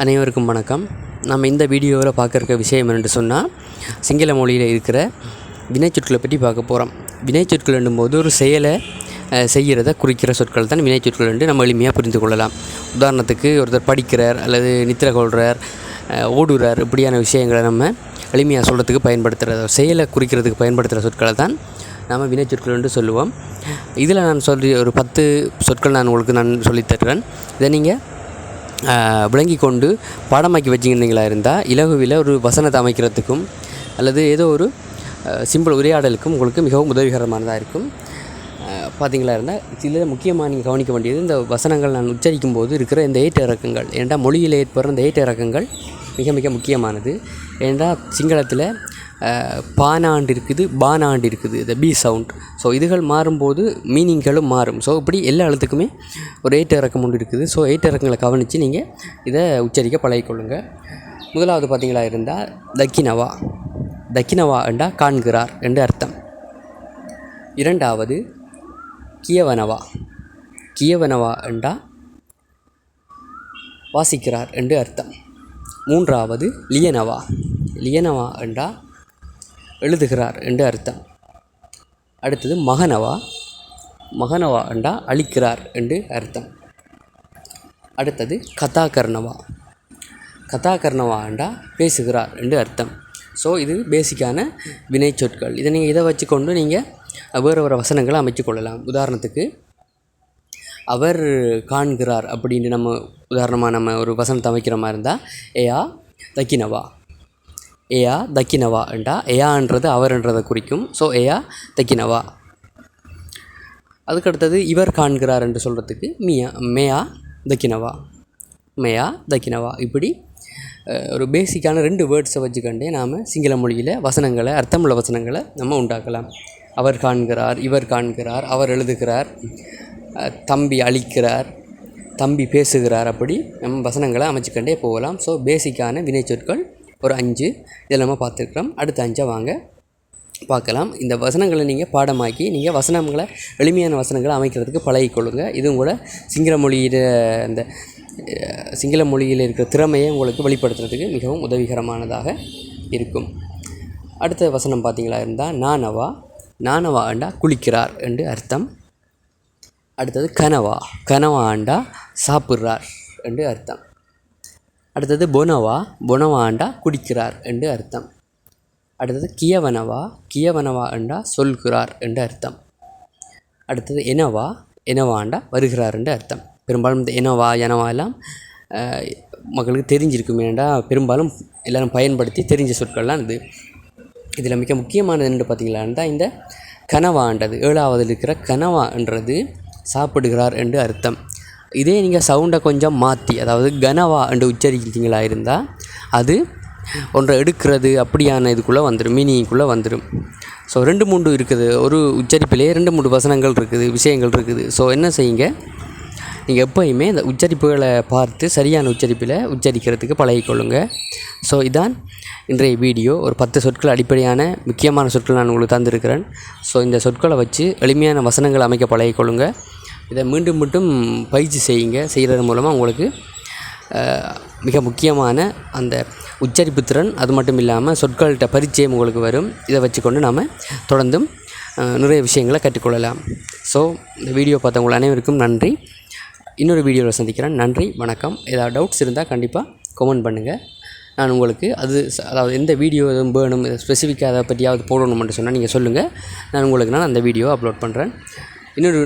அனைவருக்கும் வணக்கம். நம்ம இந்த வீடியோவில் பார்க்குற விஷயம் என்னென்று சொன்னால், சிங்கள மொழியில் இருக்கிற வினைச்சொற்களை பற்றி பார்க்க போகிறோம். வினைச்சொற்கள் என்னும்போது ஒரு செயலை செய்கிறத குறிக்கிற சொற்கள் தான் வினைச்சொற்கள் என்று நம்ம எளிமையாக புரிந்து கொள்ளலாம். உதாரணத்துக்கு ஒருத்தர் படிக்கிறார் அல்லது நித்திரை கொள்கிறார், ஓடுறார், இப்படியான விஷயங்களை நம்ம எளிமையாக சொல்கிறதுக்கு பயன்படுத்துகிற செயலை குறிக்கிறதுக்கு பயன்படுத்துகிற சொற்களை தான் நாம் வினைச்சொற்கள் என்று சொல்லுவோம். இதில் நான் ஒரு 10 சொற்கள் நான் சொல்லித்தருவேன். இதை நீங்கள் விளங்கி கொண்டு பாடமாக்கி வச்சுக்கிட்டீங்களா இருந்தால் இலகுவில் ஒரு வசனத்தை அமைக்கிறதுக்கும் அல்லது ஏதோ ஒரு சிம்பிள் உரையாடலுக்கும் உங்களுக்கு மிகவும் உதவிகரமானதாக இருக்கும். பார்த்தீங்களா இருந்தால் இதில் முக்கியமாக நீங்கள் கவனிக்க வேண்டியது இந்த வசனங்கள் நான் உச்சரிக்கும் போது இருக்கிற இந்த ஏற்ற இறக்கங்கள். ஏன்டா மொழியில் ஏற்படுற இந்த ஏற்ற இறக்கங்கள் மிக மிக முக்கியமானது. ஏன்டா சிங்களத்தில் பானாண்டு இருக்குது, பானாண்டு இருக்குது, இந்த பி சவுண்ட். ஸோ இதுகள் மாறும்போது மீனிங்களும் மாறும். ஸோ இப்படி எல்லா எழுத்துக்குமே ஒரு ஏற்ற இறக்கம் ஒன்று இருக்குது. ஸோ ஏற்ற இறக்கங்களை கவனித்து நீங்கள் இதை உச்சரிக்க பழகிக்கொள்ளுங்கள். முதலாவது பார்த்தீங்களா இருந்தால் தக்கினவா. தக்கினவா என்றால் காண்கிறார் என்று அர்த்தம். இரண்டாவது கியவனவா. கியவனவா என்றால் வாசிக்கிறார் என்று அர்த்தம். மூன்றாவது லியனவா. லியனவா என்றால் எழுதுகிறார் என்று அர்த்தம். அடுத்தது மகனவா. மகனவா என்றால் அழிக்கிறார் என்று அர்த்தம். அடுத்தது கதாகர்ணவா. கதாகர்ணவா என்றால் பேசுகிறார் என்று அர்த்தம். ஸோ இது பேசிக்கான வினைச்சொற்கள். இதை நீங்கள் இதை வச்சுக்கொண்டு நீங்கள் வேறு வசனங்களை அமைச்சுக்கொள்ளலாம். உதாரணத்துக்கு அவர் காண்கிறார் அப்படின்னு உதாரணமாக நம்ம ஒரு வசனத்தை அமைக்கிற மாதிரி இருந்தால் ஏயா தக்கினவா. ஏயா தக்கினவா என்றால் ஏயான்றது அவர்ன்றதை குறிக்கும். ஸோ ஏயா தக்கினவா. அதுக்கடுத்தது இவர் காண்கிறார் என்று சொல்கிறதுக்கு மேயா தக்கினவா. மேயா தக்கினவா. இப்படி ஒரு பேசிக்கான 2 வேர்ட்ஸை வச்சுக்கண்டே நாம் சிங்கள மொழியில் வசனங்களை, அர்த்தமுள்ள வசனங்களை நம்ம உண்டாக்கலாம். அவர் காண்கிறார், இவர் காண்கிறார், அவர் எழுதுகிறார், தம்பி அழிக்கிறார், தம்பி பேசுகிறார், அப்படி நம்ம வசனங்களை அமைச்சிக்கண்டே போகலாம். ஸோ பேசிக்கான வினைச்சொற்கள் ஒரு 5 இதில் நம்ம பார்த்துருக்குறோம். அடுத்த 5 வாங்க பார்க்கலாம். இந்த வசனங்களை நீங்கள் பாடமாக்கி நீங்கள் வசனங்களை எளிமையான வசனங்களை அமைக்கிறதுக்கு பழகிக்கொள்ளுங்கள். இதுவும் கூட சிங்கள மொழியில் இருக்கிற திறமையை உங்களுக்கு வெளிப்படுத்துறதுக்கு மிகவும் உதவிகரமானதாக இருக்கும். அடுத்த வசனம் பார்த்தீங்களா இருந்தால் நானவா. நானவா ஆண்டா குளிக்கிறார் என்று அர்த்தம். அடுத்தது கனவா. கனவா ஆண்டா சாப்பிட்றார் என்று அர்த்தம். அடுத்தது பொனவா. பொனவா ஆண்டா குடிக்கிறார் என்று அர்த்தம். அடுத்தது கியவனவா. கியவனவா ஆண்டா சொல்கிறார் என்று அர்த்தம். அடுத்தது எனவா. எனவா ஆண்டா வருகிறார் என்று அர்த்தம். பெரும்பாலும் இந்த எனவா எனவா எல்லாம் மக்களுக்கு தெரிஞ்சிருக்கும். ஏன்டா பெரும்பாலும் எல்லோரும் பயன்படுத்தி தெரிஞ்ச சொற்கள்லாம் இது. இதில் மிக முக்கியமானது என்று பார்த்தீங்களான்னா இந்த கனவான்றது 7ஆவதில் இருக்கிற கனவான்றது சாப்பிடுகிறார் என்று அர்த்தம். இதே நீங்கள் சவுண்டை கொஞ்சம் மாற்றி, அதாவது கனவா என்று உச்சரிக்கிறீங்களா இருந்தால் அது ஒன்றை எடுக்கிறது அப்படியான இதுக்குள்ளே வந்துடும், மீனிங்குள்ளே வந்துடும். ஸோ 2-3 இருக்குது. ஒரு உச்சரிப்பிலே 2-3 வசனங்கள் இருக்குது, விஷயங்கள் இருக்குது. ஸோ என்ன செய்யுங்க, நீங்கள் எப்போயுமே இந்த உச்சரிப்புகளை பார்த்து சரியான உச்சரிப்பில் உச்சரிக்கிறதுக்கு பழகிக்கொள்ளுங்க. ஸோ இதான் இன்றைய வீடியோ. ஒரு 10 சொற்கள் அடிப்படையான முக்கியமான சொற்கள் நான் உங்களுக்கு தந்திருக்கிறேன். ஸோ இந்த சொற்களை வச்சு எளிமையான வசனங்கள் அமைக்க பழகிக்கொள்ளுங்க. இதை மீண்டும் பயிற்சி செய்யுங்க. செய்கிறது மூலமாக உங்களுக்கு மிக முக்கியமான அந்த உச்சரிப்பு திறன், அது மட்டும் இல்லாமல் சொற்கள்கிட்ட பரிச்சயம் உங்களுக்கு வரும். இதை வச்சுக்கொண்டு நாம் தொடர்ந்தும் நிறைய விஷயங்களை கற்றுக்கொள்ளலாம். ஸோ இந்த வீடியோ பார்த்தவங்க அனைவருக்கும் நன்றி. இன்னொரு வீடியோவில் சந்திக்கிறேன். நன்றி, வணக்கம். ஏதாவது டவுட்ஸ் இருந்தால் கண்டிப்பாக கமெண்ட் பண்ணுங்கள். நான் உங்களுக்கு அதாவது எந்த வீடியோ எதுவும் வேணும், ஸ்பெசிஃபிக்காக அதை பற்றியாவது போடணும்னு சொன்னால் நீங்கள் சொல்லுங்கள். நான் அந்த வீடியோவை அப்லோட் பண்ணுறேன். இன்னொரு